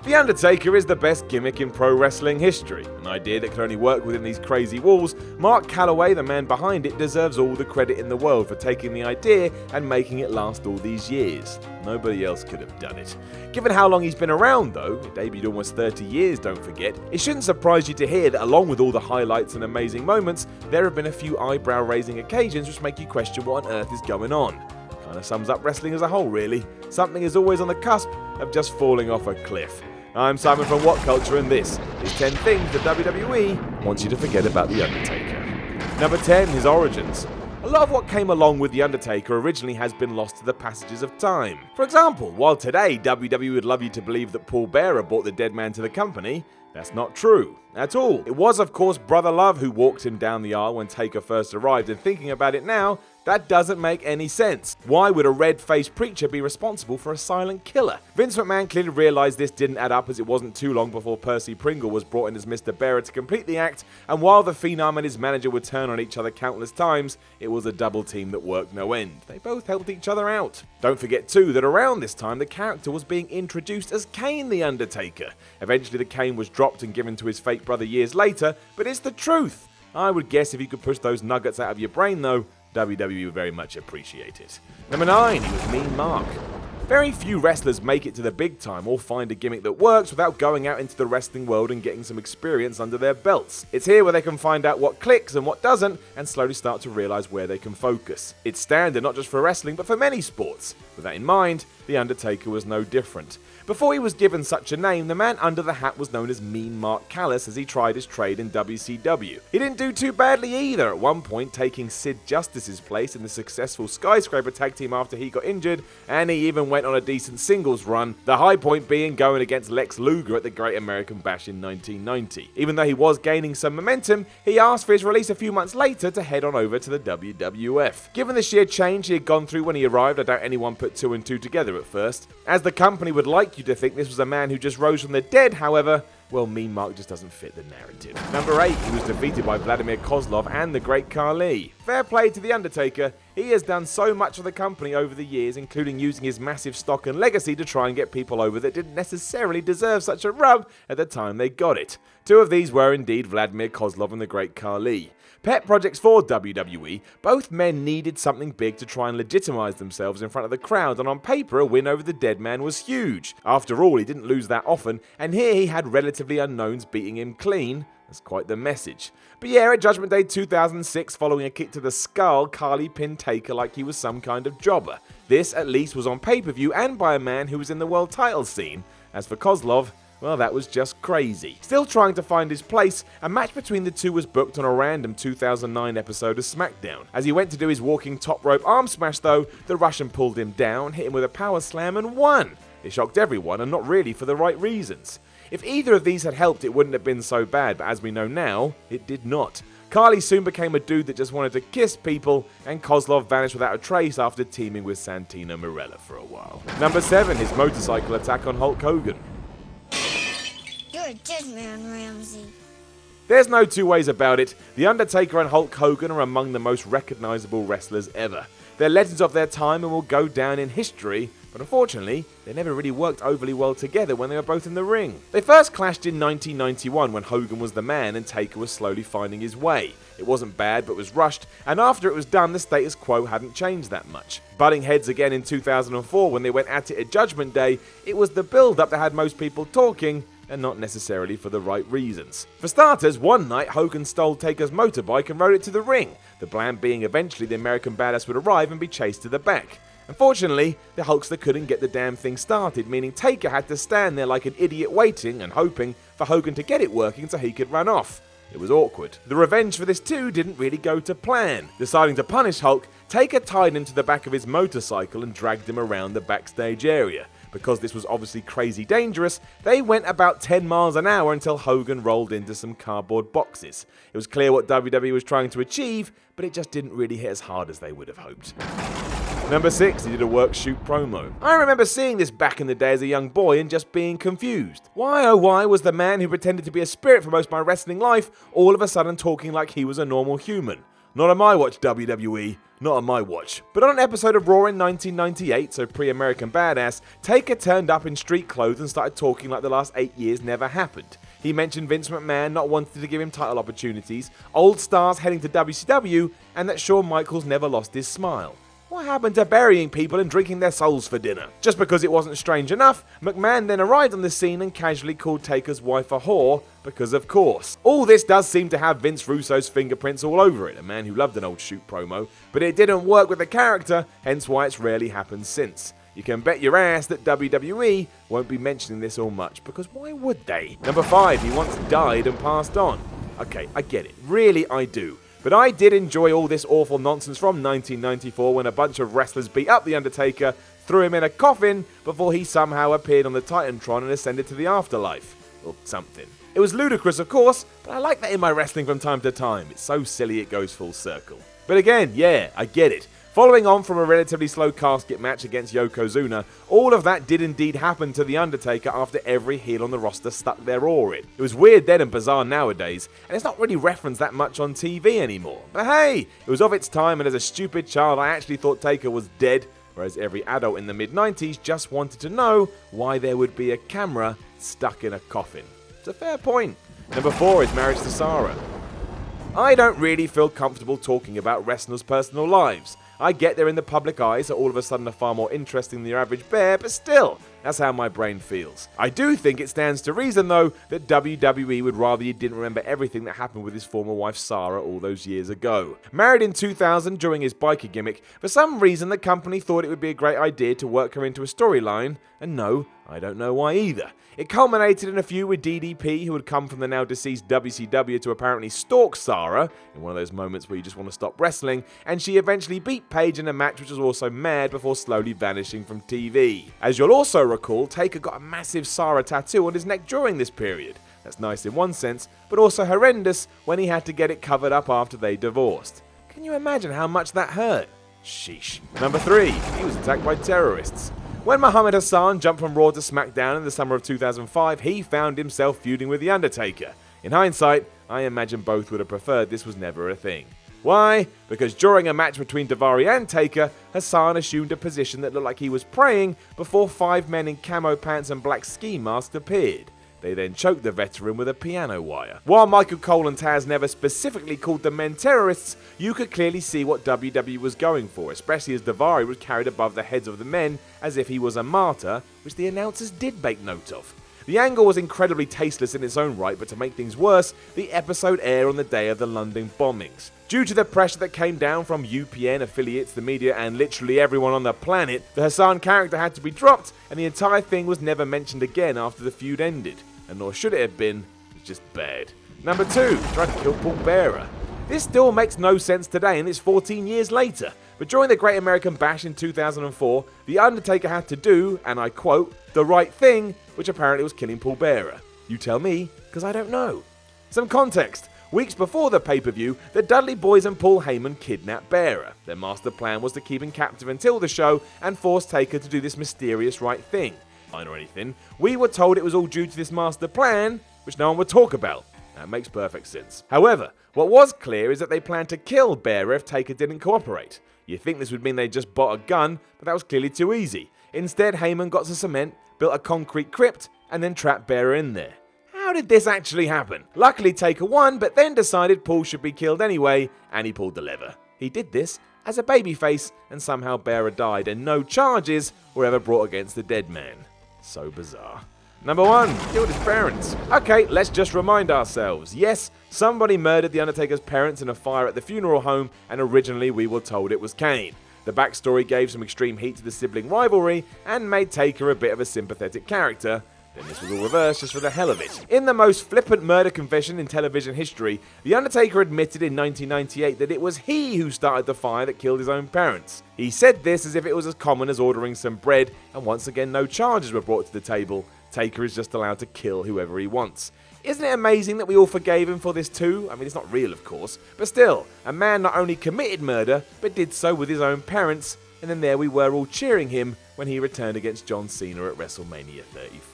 The Undertaker is the best gimmick in pro wrestling history, an idea that can only work within these crazy walls. Mark Calaway, the man behind it, deserves all the credit in the world for taking the idea and making it last all these years. Nobody else could have done it. Given how long he's been around though, it debuted almost 30 years, don't forget, it shouldn't surprise you to hear that along with all the highlights and amazing moments, there have been a few eyebrow-raising occasions which make you question what on earth is going on. Kinda sums up wrestling as a whole really. Something is always on the cusp of just falling off a cliff. I'm Simon from What Culture, and this is 10 things that WWE wants you to forget about The Undertaker. Number 10, his origins. A lot of what came along with The Undertaker originally has been lost to the passages of time. For example, while today WWE would love you to believe that Paul Bearer brought the dead man to the company, that's not true at all. It was of course Brother Love who walked him down the aisle when Taker first arrived, and thinking about it now, that doesn't make any sense. Why would a red-faced preacher be responsible for a silent killer? Vince McMahon clearly realised this didn't add up, as it wasn't too long before Percy Pringle was brought in as Mr. Bearer to complete the act, and while the Phenom and his manager would turn on each other countless times, it was a double team that worked no end. They both helped each other out. Don't forget too that around this time the character was being introduced as Kane the Undertaker. Eventually the Kane was dropped and given to his fake brother years later, but it's the truth. I would guess if you could push those nuggets out of your brain though, WWE would very much appreciate it. Number 9, he was Mean Mark. Very few wrestlers make it to the big time or find a gimmick that works without going out into the wrestling world and getting some experience under their belts. It's here where they can find out what clicks and what doesn't, and slowly start to realise where they can focus. It's standard not just for wrestling but for many sports. With that in mind, The Undertaker was no different. Before he was given such a name, the man under the hat was known as Mean Mark Callis as he tried his trade in WCW. He didn't do too badly either, at one point taking Sid Justice's place in the successful Skyscraper tag team after he got injured, and he even went on a decent singles run, the high point being going against Lex Luger at the Great American Bash in 1990. Even though he was gaining some momentum, he asked for his release a few months later to head on over to the WWF. Given the sheer change he had gone through when he arrived, I doubt anyone put two and two together at first. As the company would like you to think this was a man who just rose from the dead, however, well, Mean Mark just doesn't fit the narrative. Number 8, he was defeated by VLADIMIR KOZLOU and the Great KHALI. Fair play to The Undertaker, he has done so much for the company over the years, including using his massive stock and legacy to try and get people over that didn't necessarily deserve such a rub at the time they got it. Two of these were indeed VLADIMIR KOZLOU and the Great KHALI. Pet projects for WWE, both men needed something big to try and legitimize themselves in front of the crowd, and on paper a win over the dead man was huge. After all, he didn't lose that often, and here he had relatively unknowns beating him clean. That's quite the message. But yeah, at Judgment Day 2006, following a kick to the skull, KHALI pinned Taker like he was some kind of jobber. This, at least, was on pay-per-view and by a man who was in the world title scene. As for KOZLOU, well, that was just crazy. Still trying to find his place, a match between the two was booked on a random 2009 episode of SmackDown. As he went to do his walking top rope arm smash though, the Russian pulled him down, hit him with a power slam and won. It shocked everyone, and not really for the right reasons. If either of these had helped, it wouldn't have been so bad, but as we know now, it did not. KHALI soon became a dude that just wanted to kiss people, and KOZLOU vanished without a trace after teaming with Santino Marella for a while. Number 7, his motorcycle attack on Hulk Hogan. You're a dead man, Ramsey. There's no two ways about it, The Undertaker and Hulk Hogan are among the most recognisable wrestlers ever. They're legends of their time and will go down in history, but unfortunately, they never really worked overly well together when they were both in the ring. They first clashed in 1991 when Hogan was the man and Taker was slowly finding his way. It wasn't bad but was rushed, and after it was done the status quo hadn't changed that much. Butting heads again in 2004 when they went at it at Judgment Day, it was the build-up that had most people talking, and not necessarily for the right reasons. For starters, one night Hogan stole Taker's motorbike and rode it to the ring, the plan being eventually the American Badass would arrive and be chased to the back. Unfortunately, the Hulkster couldn't get the damn thing started, meaning Taker had to stand there like an idiot waiting and hoping for Hogan to get it working so he could run off. It was awkward. The revenge for this too didn't really go to plan. Deciding to punish Hulk, Taker tied him to the back of his motorcycle and dragged him around the backstage area. Because this was obviously crazy dangerous, they went about 10 miles an hour until Hogan rolled into some cardboard boxes. It was clear what WWE was trying to achieve, but it just didn't really hit as hard as they would have hoped. Number 6, he did a work-shoot promo. I remember seeing this back in the day as a young boy and just being confused. Why oh why was the man who pretended to be a spirit for most of my wrestling life all of a sudden talking like he was a normal human? Not on my watch, WWE. Not on my watch. But on an episode of Raw in 1998, so pre-American Badass, Taker turned up in street clothes and started talking like the last 8 years never happened. He mentioned Vince McMahon not wanting to give him title opportunities, old stars heading to WCW, and that Shawn Michaels never lost his smile. What happened to burying people and drinking their souls for dinner? Just because it wasn't strange enough, McMahon then arrived on the scene and casually called Taker's wife a whore, because of course. All this does seem to have Vince Russo's fingerprints all over it, a man who loved an old shoot promo, but it didn't work with the character, hence why it's rarely happened since. You can bet your ass that WWE won't be mentioning this all much, because why would they? Number 5, he once died and passed on. Okay, I get it, really I do. But I did enjoy all this awful nonsense from 1994 when a bunch of wrestlers beat up The Undertaker, threw him in a coffin, before he somehow appeared on the Titantron and ascended to the afterlife. Or something. It was ludicrous, of course, but I like that in my wrestling from time to time. It's so silly it goes full circle. But again, yeah, I get it. Following on from a relatively slow casket match against Yokozuna, all of that did indeed happen to The Undertaker after every heel on the roster stuck their oar in. It was weird then and bizarre nowadays, and it's not really referenced that much on TV anymore. But hey, it was of its time, and as a stupid child I actually thought Taker was dead, whereas every adult in the mid-90s just wanted to know why there would be a camera stuck in a coffin. It's a fair point. Number 4 is marriage to Sarah. I don't really feel comfortable talking about wrestlers' personal lives. I get they're in the public eye, so all of a sudden are far more interesting than your average bear, but still, that's how my brain feels. I do think it stands to reason, though, that WWE would rather you didn't remember everything that happened with his former wife Sarah all those years ago. Married in 2000 during his biker gimmick, for some reason the company thought it would be a great idea to work her into a storyline, and no, I don't know why either. It culminated in a feud with DDP, who had come from the now deceased WCW to apparently stalk Sarah, in one of those moments where you just want to stop wrestling, and she eventually beat Paige in a match which was also mad before slowly vanishing from TV. As you'll also recall, Taker got a massive Sarah tattoo on his neck during this period. That's nice in one sense, but also horrendous when he had to get it covered up after they divorced. Can you imagine how much that hurt? Sheesh. Number 3, he was attacked by terrorists. When Muhammad Hassan jumped from Raw to SmackDown in the summer of 2005, he found himself feuding with The Undertaker. In hindsight, I imagine both would have preferred this was never a thing. Why? Because during a match between Daivari and Taker, Hassan assumed a position that looked like he was praying before 5 men in camo pants and black ski masks appeared. They then choked the veteran with a piano wire. While Michael Cole and Taz never specifically called the men terrorists, you could clearly see what WWE was going for, especially as Daivari was carried above the heads of the men as if he was a martyr, which the announcers did make note of. The angle was incredibly tasteless in its own right, but to make things worse, the episode aired on the day of the London bombings. Due to the pressure that came down from UPN, affiliates, the media, and literally everyone on the planet, the Hassan character had to be dropped, and the entire thing was never mentioned again after the feud ended. And nor should it have been, it's just bad. Number 2, tried to kill Paul Bearer. This still makes no sense today, and it's 14 years later. But during the Great American Bash in 2004, The Undertaker had to do, and I quote, the right thing, which apparently was killing Paul Bearer. You tell me, because I don't know. Some context. Weeks before the pay-per-view, the Dudley Boys and Paul Heyman kidnapped Bearer. Their master plan was to keep him captive until the show and force Taker to do this mysterious right thing. Or anything, we were told it was all due to this master plan, which no one would talk about. That makes perfect sense. However, what was clear is that they planned to kill Bearer if Taker didn't cooperate. You'd think this would mean they just bought a gun, but that was clearly too easy. Instead, Heyman got some cement, built a concrete crypt, and then trapped Bearer in there. How did this actually happen? Luckily, Taker won, but then decided Paul should be killed anyway, and he pulled the lever. He did this as a babyface, and somehow Bearer died, and no charges were ever brought against the dead man. So bizarre. Number 1, killed his parents. Okay, let's just remind ourselves. Yes, somebody murdered The Undertaker's parents in a fire at the funeral home, and originally we were told it was Kane. The backstory gave some extreme heat to the sibling rivalry, and made Taker a bit of a sympathetic character. Then this was all reversed just for the hell of it. In the most flippant murder confession in television history, The Undertaker admitted in 1998 that it was he who started the fire that killed his own parents. He said this as if it was as common as ordering some bread, and once again no charges were brought to the table. Taker is just allowed to kill whoever he wants. Isn't it amazing that we all forgave him for this too? I mean, it's not real, of course, but still, a man not only committed murder, but did so with his own parents, and then there we were all cheering him when he returned against John Cena at WrestleMania 34.